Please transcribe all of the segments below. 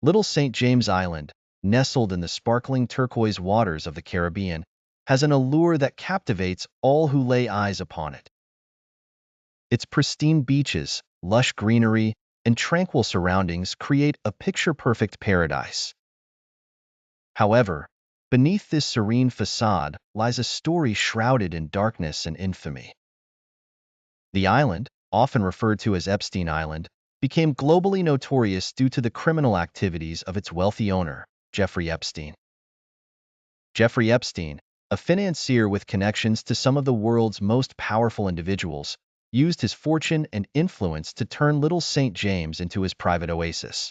Little St. James Island, nestled in the sparkling turquoise waters of the Caribbean, has an allure that captivates all who lay eyes upon it. Its pristine beaches, lush greenery, and tranquil surroundings create a picture-perfect paradise. However, beneath this serene facade lies a story shrouded in darkness and infamy. The island, often referred to as Epstein Island, became globally notorious due to the criminal activities of its wealthy owner, Jeffrey Epstein. Jeffrey Epstein, a financier with connections to some of the world's most powerful individuals, used his fortune and influence to turn Little St. James into his private oasis.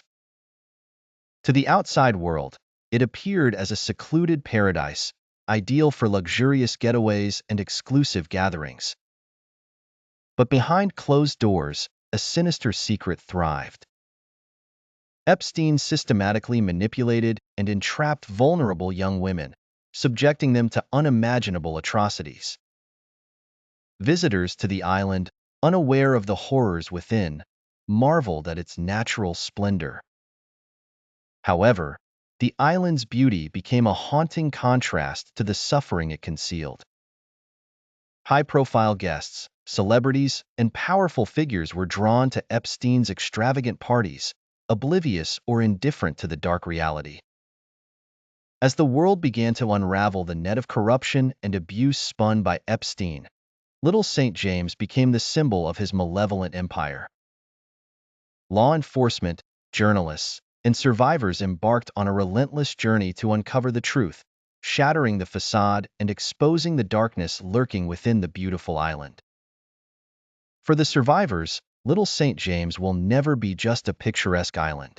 To the outside world, it appeared as a secluded paradise, ideal for luxurious getaways and exclusive gatherings. But behind closed doors, a sinister secret thrived. Epstein systematically manipulated and entrapped vulnerable young women, subjecting them to unimaginable atrocities. Visitors to the island, unaware of the horrors within, marveled at its natural splendor. However, the island's beauty became a haunting contrast to the suffering it concealed. High-profile guests, celebrities, and powerful figures were drawn to Epstein's extravagant parties, oblivious or indifferent to the dark reality. As the world began to unravel the net of corruption and abuse spun by Epstein, Little St. James became the symbol of his malevolent empire. Law enforcement, journalists, and survivors embarked on a relentless journey to uncover the truth, shattering the facade and exposing the darkness lurking within the beautiful island. For the survivors, Little St. James will never be just a picturesque island.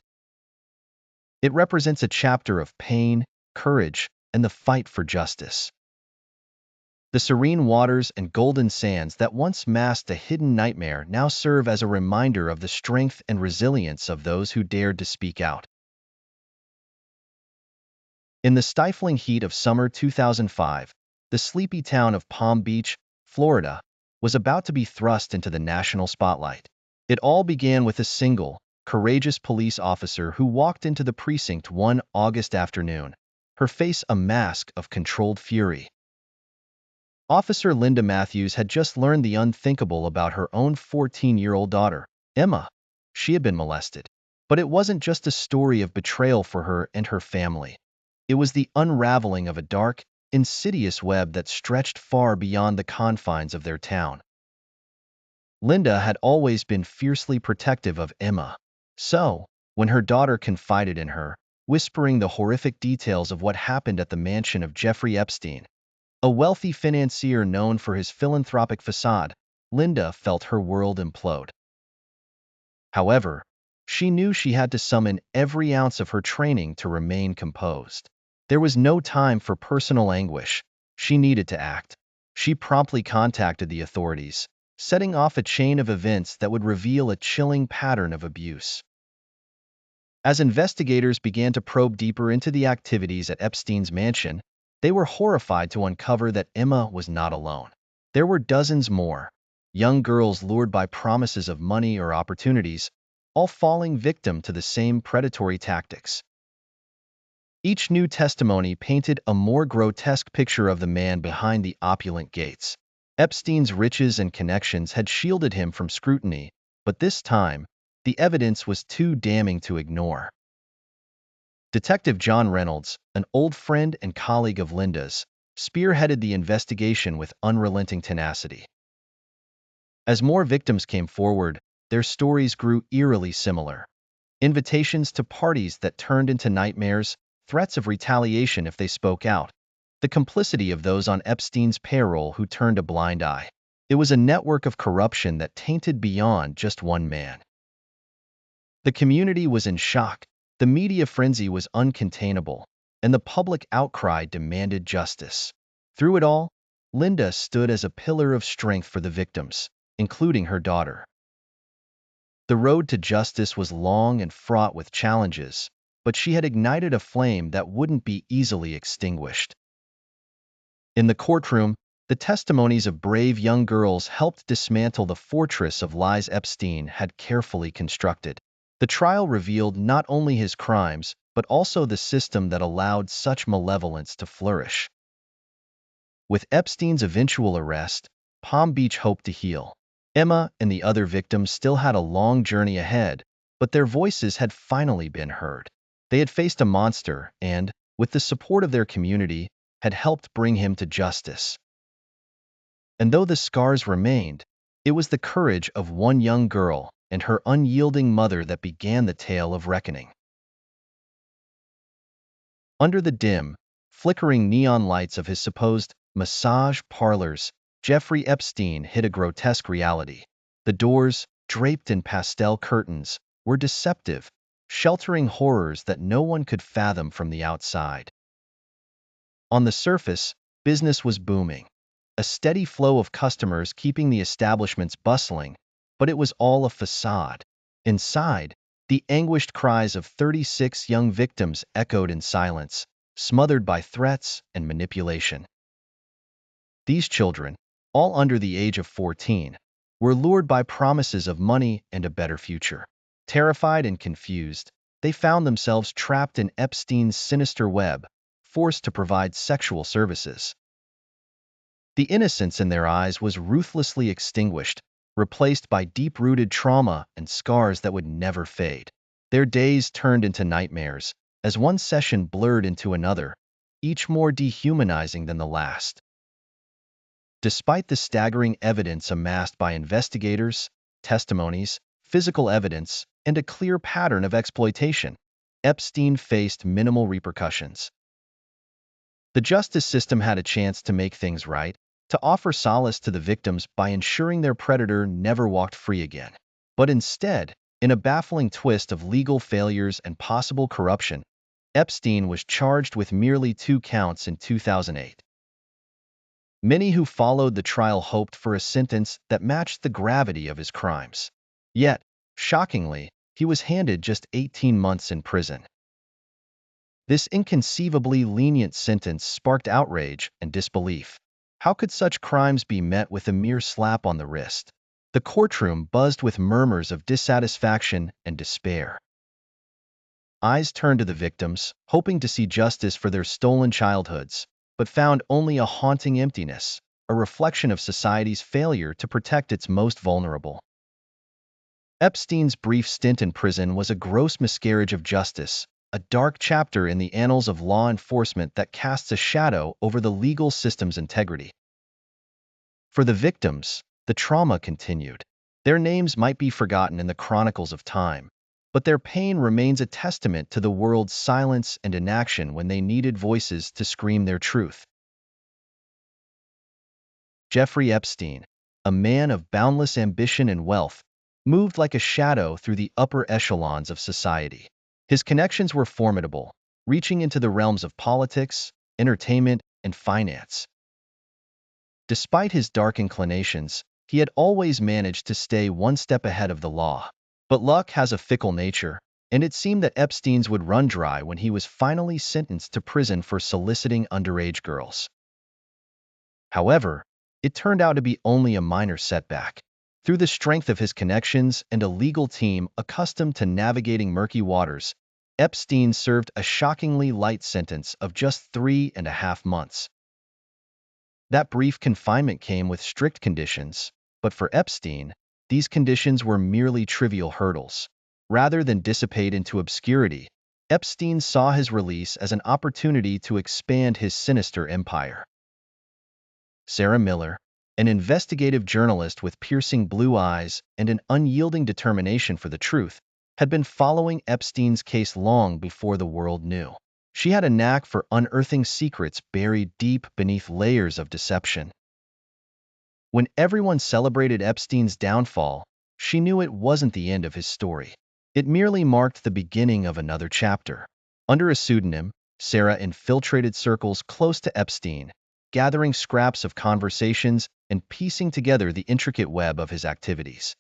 It represents a chapter of pain, courage, and the fight for justice. The serene waters and golden sands that once masked a hidden nightmare now serve as a reminder of the strength and resilience of those who dared to speak out. In the stifling heat of summer 2005, the sleepy town of Palm Beach, Florida, was about to be thrust into the national spotlight. It all began with a single, courageous police officer who walked into the precinct one August afternoon, her face a mask of controlled fury. Officer Linda Matthews had just learned the unthinkable about her own 14-year-old daughter, Emma. She had been molested. But it wasn't just a story of betrayal for her and her family. It was the unraveling of a dark, insidious web that stretched far beyond the confines of their town. Linda had always been fiercely protective of Emma. So, when her daughter confided in her, whispering the horrific details of what happened at the mansion of Jeffrey Epstein, a wealthy financier known for his philanthropic facade, Linda felt her world implode. However, she knew she had to summon every ounce of her training to remain composed. There was no time for personal anguish. She needed to act. She promptly contacted the authorities, setting off a chain of events that would reveal a chilling pattern of abuse. As investigators began to probe deeper into the activities at Epstein's mansion, they were horrified to uncover that Emma was not alone. There were dozens more, young girls lured by promises of money or opportunities, all falling victim to the same predatory tactics. Each new testimony painted a more grotesque picture of the man behind the opulent gates. Epstein's riches and connections had shielded him from scrutiny, but this time, the evidence was too damning to ignore. Detective John Reynolds, an old friend and colleague of Linda's, spearheaded the investigation with unrelenting tenacity. As more victims came forward, their stories grew eerily similar. Invitations to parties that turned into nightmares, threats of retaliation if they spoke out, the complicity of those on Epstein's payroll who turned a blind eye. It was a network of corruption that tainted beyond just one man. The community was in shock. The media frenzy was uncontainable, and the public outcry demanded justice. Through it all, Linda stood as a pillar of strength for the victims, including her daughter. The road to justice was long and fraught with challenges, but she had ignited a flame that wouldn't be easily extinguished. In the courtroom, the testimonies of brave young girls helped dismantle the fortress of lies Epstein had carefully constructed. The trial revealed not only his crimes, but also the system that allowed such malevolence to flourish. With Epstein's eventual arrest, Palm Beach hoped to heal. Emma and the other victims still had a long journey ahead, but their voices had finally been heard. They had faced a monster and, with the support of their community, had helped bring him to justice. And though the scars remained, it was the courage of one young girl and her unyielding mother that began the tale of reckoning. Under the dim, flickering neon lights of his supposed massage parlors, Jeffrey Epstein hid a grotesque reality. The doors, draped in pastel curtains, were deceptive, sheltering horrors that no one could fathom from the outside. On the surface, business was booming, a steady flow of customers keeping the establishments bustling, but it was all a facade. Inside, the anguished cries of 36 young victims echoed in silence, smothered by threats and manipulation. These children, all under the age of 14, were lured by promises of money and a better future. Terrified and confused, they found themselves trapped in Epstein's sinister web, forced to provide sexual services. The innocence in their eyes was ruthlessly extinguished, replaced by deep-rooted trauma and scars that would never fade. Their days turned into nightmares, as one session blurred into another, each more dehumanizing than the last. Despite the staggering evidence amassed by investigators, testimonies, physical evidence, and a clear pattern of exploitation, Epstein faced minimal repercussions. The justice system had a chance to make things right, to offer solace to the victims by ensuring their predator never walked free again. But instead, in a baffling twist of legal failures and possible corruption, Epstein was charged with merely 2 counts in 2008. Many who followed the trial hoped for a sentence that matched the gravity of his crimes. Yet, shockingly, he was handed just 18 months in prison. This inconceivably lenient sentence sparked outrage and disbelief. How could such crimes be met with a mere slap on the wrist? The courtroom buzzed with murmurs of dissatisfaction and despair. Eyes turned to the victims, hoping to see justice for their stolen childhoods, but found only a haunting emptiness, a reflection of society's failure to protect its most vulnerable. Epstein's brief stint in prison was a gross miscarriage of justice, a dark chapter in the annals of law enforcement that casts a shadow over the legal system's integrity. For the victims, the trauma continued. Their names might be forgotten in the chronicles of time, but their pain remains a testament to the world's silence and inaction when they needed voices to scream their truth. Jeffrey Epstein, a man of boundless ambition and wealth, moved like a shadow through the upper echelons of society. His connections were formidable, reaching into the realms of politics, entertainment, and finance. Despite his dark inclinations, he had always managed to stay one step ahead of the law. But luck has a fickle nature, and it seemed that Epstein's would run dry when he was finally sentenced to prison for soliciting underage girls. However, it turned out to be only a minor setback. Through the strength of his connections and a legal team accustomed to navigating murky waters, Epstein served a shockingly light sentence of just 3.5 months. That brief confinement came with strict conditions, but for Epstein, these conditions were merely trivial hurdles. Rather than dissipate into obscurity, Epstein saw his release as an opportunity to expand his sinister empire. Sarah Miller, an investigative journalist with piercing blue eyes and an unyielding determination for the truth, had been following Epstein's case long before the world knew. She had a knack for unearthing secrets buried deep beneath layers of deception. When everyone celebrated Epstein's downfall, she knew it wasn't the end of his story. It merely marked the beginning of another chapter. Under a pseudonym, Sarah infiltrated circles close to Epstein, gathering scraps of conversations and piecing together the intricate web of his activities.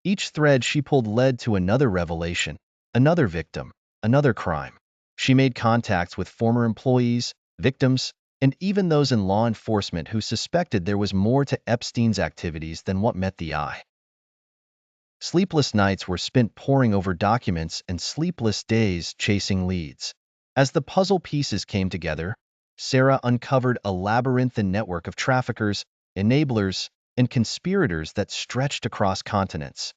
Each thread she pulled led to another revelation, another victim, another crime. She made contacts with former employees, victims, and even those in law enforcement who suspected there was more to Epstein's activities than what met the eye. Sleepless nights were spent poring over documents and sleepless days chasing leads. As the puzzle pieces came together, Sarah uncovered a labyrinthine network of traffickers, enablers, and conspirators that stretched across continents.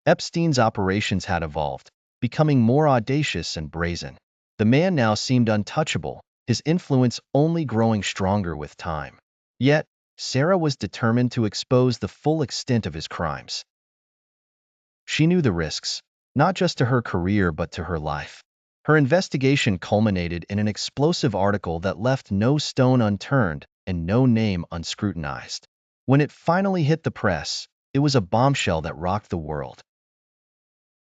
Epstein's operations had evolved, becoming more audacious and brazen. The man now seemed untouchable, his influence only growing stronger with time. Yet, Sarah was determined to expose the full extent of his crimes. She knew the risks, not just to her career but to her life. Her investigation culminated in an explosive article that left no stone unturned and no name unscrutinized. When it finally hit the press, it was a bombshell that rocked the world.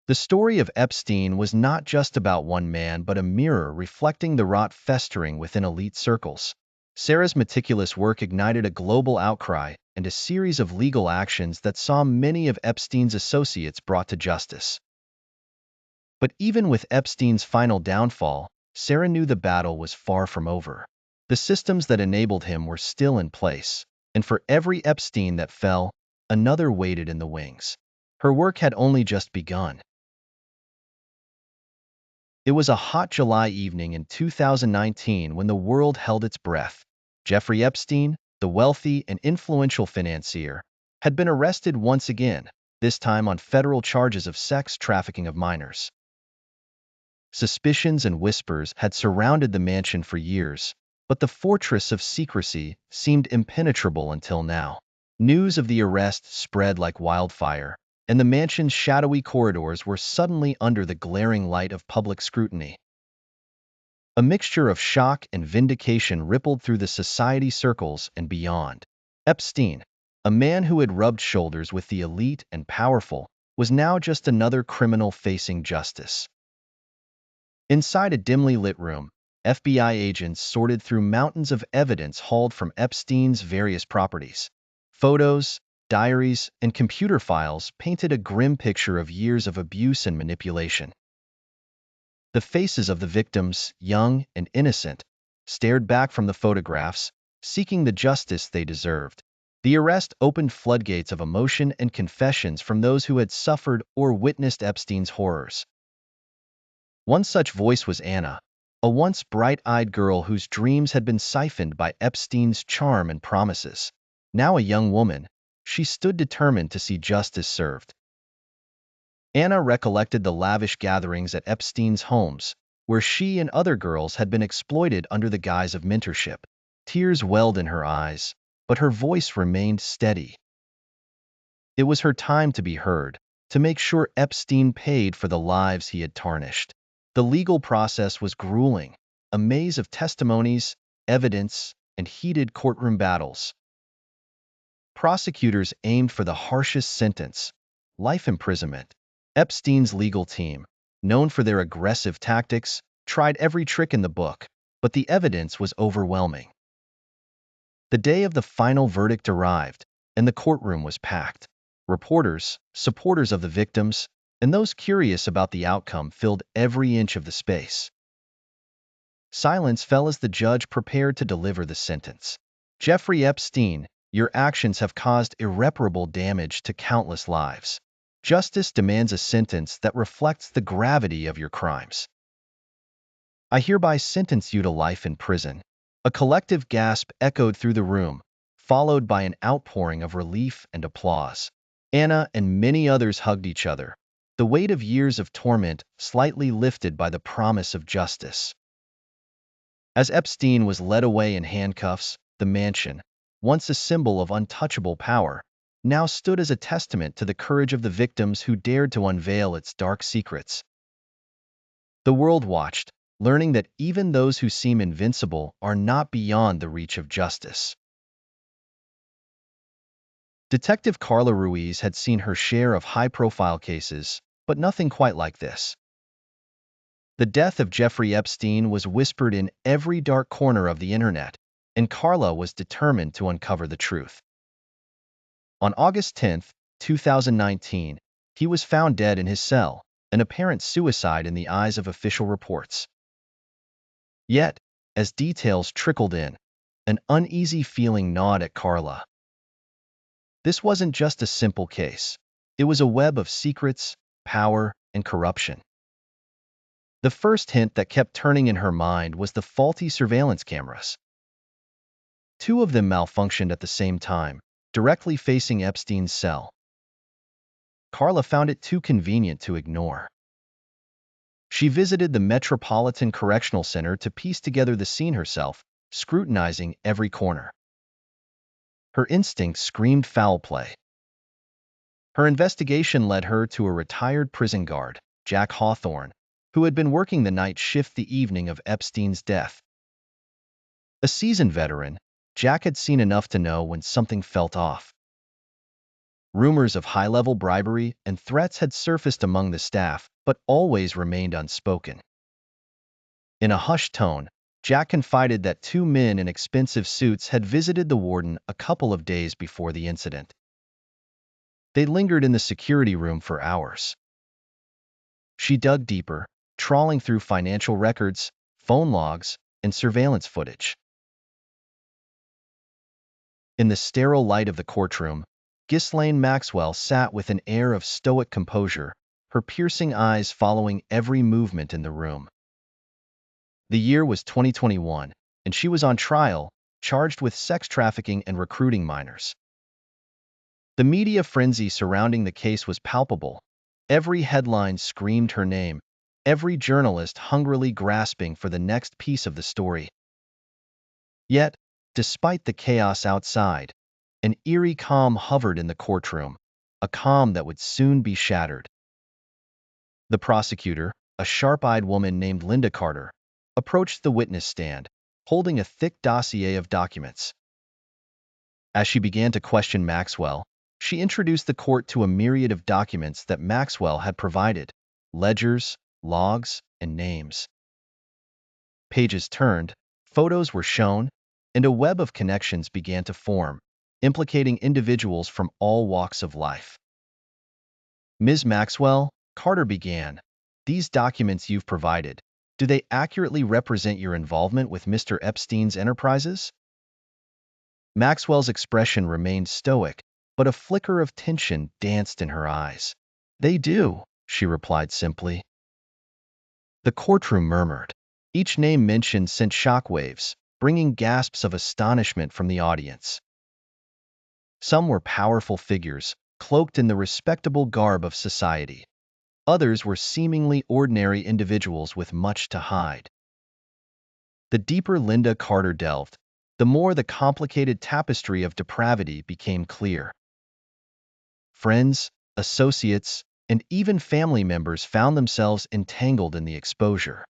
The story of Epstein was not just about one man but a mirror reflecting the rot festering within elite circles. Sarah's meticulous work ignited a global outcry and a series of legal actions that saw many of Epstein's associates brought to justice. But even with Epstein's final downfall, Sarah knew the battle was far from over. The systems that enabled him were still in place, and for every Epstein that fell, another waited in the wings. Her work had only just begun. It was a hot July evening in 2019 when the world held its breath. Jeffrey Epstein, the wealthy and influential financier, had been arrested once again, this time on federal charges of sex trafficking of minors. Suspicions and whispers had surrounded the mansion for years, but the fortress of secrecy seemed impenetrable until now. News of the arrest spread like wildfire, and the mansion's shadowy corridors were suddenly under the glaring light of public scrutiny. A mixture of shock and vindication rippled through the society circles and beyond. Epstein, a man who had rubbed shoulders with the elite and powerful, was now just another criminal facing justice. Inside a dimly lit room, FBI agents sorted through mountains of evidence hauled from Epstein's various properties. Photos, diaries, and computer files painted a grim picture of years of abuse and manipulation. The faces of the victims, young and innocent, stared back from the photographs, seeking the justice they deserved. The arrest opened floodgates of emotion and confessions from those who had suffered or witnessed Epstein's horrors. One such voice was Anna, a once bright-eyed girl whose dreams had been siphoned by Epstein's charm and promises. Now a young woman, she stood determined to see justice served. Anna recollected the lavish gatherings at Epstein's homes, where she and other girls had been exploited under the guise of mentorship. Tears welled in her eyes, but her voice remained steady. It was her time to be heard, to make sure Epstein paid for the lives he had tarnished. The legal process was grueling, a maze of testimonies, evidence, and heated courtroom battles. Prosecutors aimed for the harshest sentence, life imprisonment. Epstein's legal team, known for their aggressive tactics, tried every trick in the book, but the evidence was overwhelming. The day of the final verdict arrived, and the courtroom was packed. Reporters, supporters of the victims, and those curious about the outcome filled every inch of the space. Silence fell as the judge prepared to deliver the sentence. Jeffrey Epstein, your actions have caused irreparable damage to countless lives. Justice demands a sentence that reflects the gravity of your crimes. I hereby sentence you to life in prison. A collective gasp echoed through the room, followed by an outpouring of relief and applause. Anna and many others hugged each other, the weight of years of torment slightly lifted by the promise of justice. As Epstein was led away in handcuffs, the mansion, once a symbol of untouchable power, now stood as a testament to the courage of the victims who dared to unveil its dark secrets. The world watched, learning that even those who seem invincible are not beyond the reach of justice. Detective Carla Ruiz had seen her share of high-profile cases, but nothing quite like this. The death of Jeffrey Epstein was whispered in every dark corner of the internet, and Carla was determined to uncover the truth. On August 10, 2019, he was found dead in his cell, an apparent suicide in the eyes of official reports. Yet, as details trickled in, an uneasy feeling gnawed at Carla. This wasn't just a simple case. It was a web of secrets, power, and corruption. The first hint that kept turning in her mind was the faulty surveillance cameras. Two of them malfunctioned at the same time, directly facing Epstein's cell. Carla found it too convenient to ignore. She visited the Metropolitan Correctional Center to piece together the scene herself, scrutinizing every corner. Her instincts screamed foul play. Her investigation led her to a retired prison guard, Jack Hawthorne, who had been working the night shift the evening of Epstein's death. A seasoned veteran, Jack had seen enough to know when something felt off. Rumors of high-level bribery and threats had surfaced among the staff, but always remained unspoken. In a hushed tone, Jack confided that two men in expensive suits had visited the warden a couple of days before the incident. They lingered in the security room for hours. She dug deeper, trawling through financial records, phone logs, and surveillance footage. In the sterile light of the courtroom, Ghislaine Maxwell sat with an air of stoic composure, her piercing eyes following every movement in the room. The year was 2021, and she was on trial, charged with sex trafficking and recruiting minors. The media frenzy surrounding the case was palpable. Every headline screamed her name, every journalist hungrily grasping for the next piece of the story. Yet, despite the chaos outside, an eerie calm hovered in the courtroom, a calm that would soon be shattered. The prosecutor, a sharp-eyed woman named Linda Carter, approached the witness stand, holding a thick dossier of documents. As she began to question Maxwell, she introduced the court to a myriad of documents that Maxwell had provided: ledgers, logs, and names. Pages turned, photos were shown, and a web of connections began to form, implicating individuals from all walks of life. "Ms. Maxwell," Carter began, "these documents you've provided, do they accurately represent your involvement with Mr. Epstein's enterprises?" Maxwell's expression remained stoic, but a flicker of tension danced in her eyes. "They do," she replied simply. The courtroom murmured. Each name mentioned sent shockwaves, bringing gasps of astonishment from the audience. Some were powerful figures, cloaked in the respectable garb of society. Others were seemingly ordinary individuals with much to hide. The deeper Linda Carter delved, the more the complicated tapestry of depravity became clear. Friends, associates, and even family members found themselves entangled in the exposure.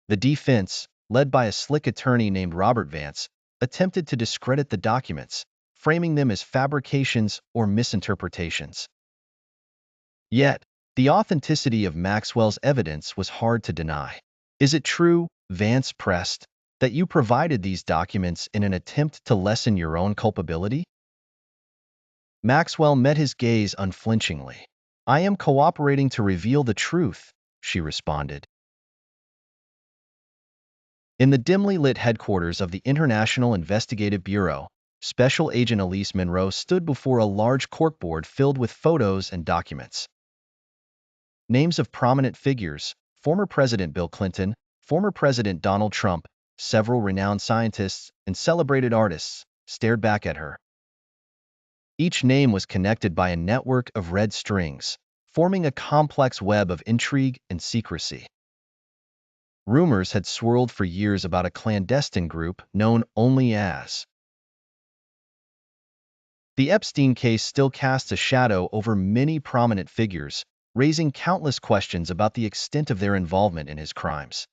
The defense, led by a slick attorney named Robert Vance, attempted to discredit the documents, framing them as fabrications or misinterpretations. Yet, the authenticity of Maxwell's evidence was hard to deny. "Is it true," Vance pressed, "that you provided these documents in an attempt to lessen your own culpability?" Maxwell met his gaze unflinchingly. "I am cooperating to reveal the truth," she responded. In the dimly lit headquarters of the International Investigative Bureau, Special Agent Elise Monroe stood before a large corkboard filled with photos and documents. Names of prominent figures, former President Bill Clinton, former President Donald Trump, several renowned scientists, and celebrated artists, stared back at her. Each name was connected by a network of red strings, forming a complex web of intrigue and secrecy. Rumors had swirled for years about a clandestine group known only as. The Epstein case still casts a shadow over many prominent figures, raising countless questions about the extent of their involvement in his crimes.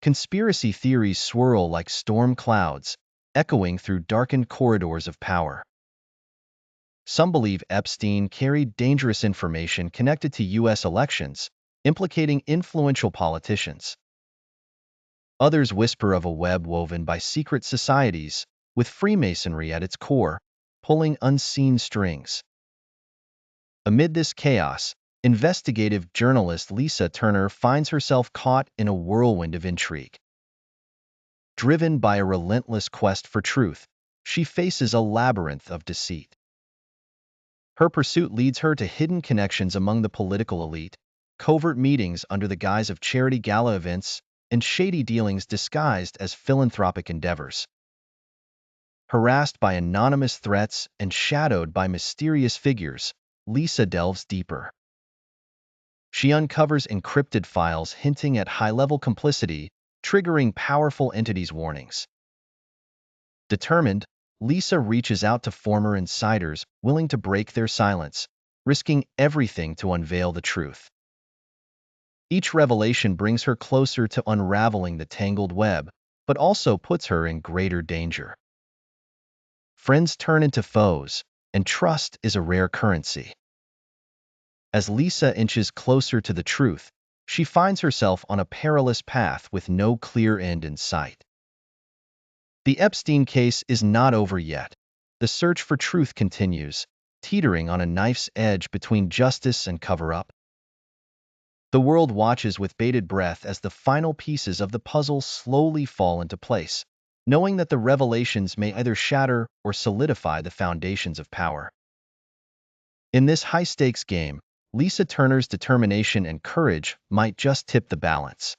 Conspiracy theories swirl like storm clouds, echoing through darkened corridors of power. Some believe Epstein carried dangerous information connected to U.S. elections, implicating influential politicians. Others whisper of a web woven by secret societies, with Freemasonry at its core, pulling unseen strings. Amid this chaos, investigative journalist Lisa Turner finds herself caught in a whirlwind of intrigue. Driven by a relentless quest for truth, she faces a labyrinth of deceit. Her pursuit leads her to hidden connections among the political elite, covert meetings under the guise of charity gala events, and shady dealings disguised as philanthropic endeavors. Harassed by anonymous threats and shadowed by mysterious figures, Lisa delves deeper. She uncovers encrypted files hinting at high-level complicity, triggering powerful entities' warnings. Determined, Lisa reaches out to former insiders willing to break their silence, risking everything to unveil the truth. Each revelation brings her closer to unraveling the tangled web, but also puts her in greater danger. Friends turn into foes, and trust is a rare currency. As Lisa inches closer to the truth, she finds herself on a perilous path with no clear end in sight. The Epstein case is not over yet. The search for truth continues, teetering on a knife's edge between justice and cover-up. The world watches with bated breath as the final pieces of the puzzle slowly fall into place, knowing that the revelations may either shatter or solidify the foundations of power. In this high-stakes game, Lisa Turner's determination and courage might just tip the balance.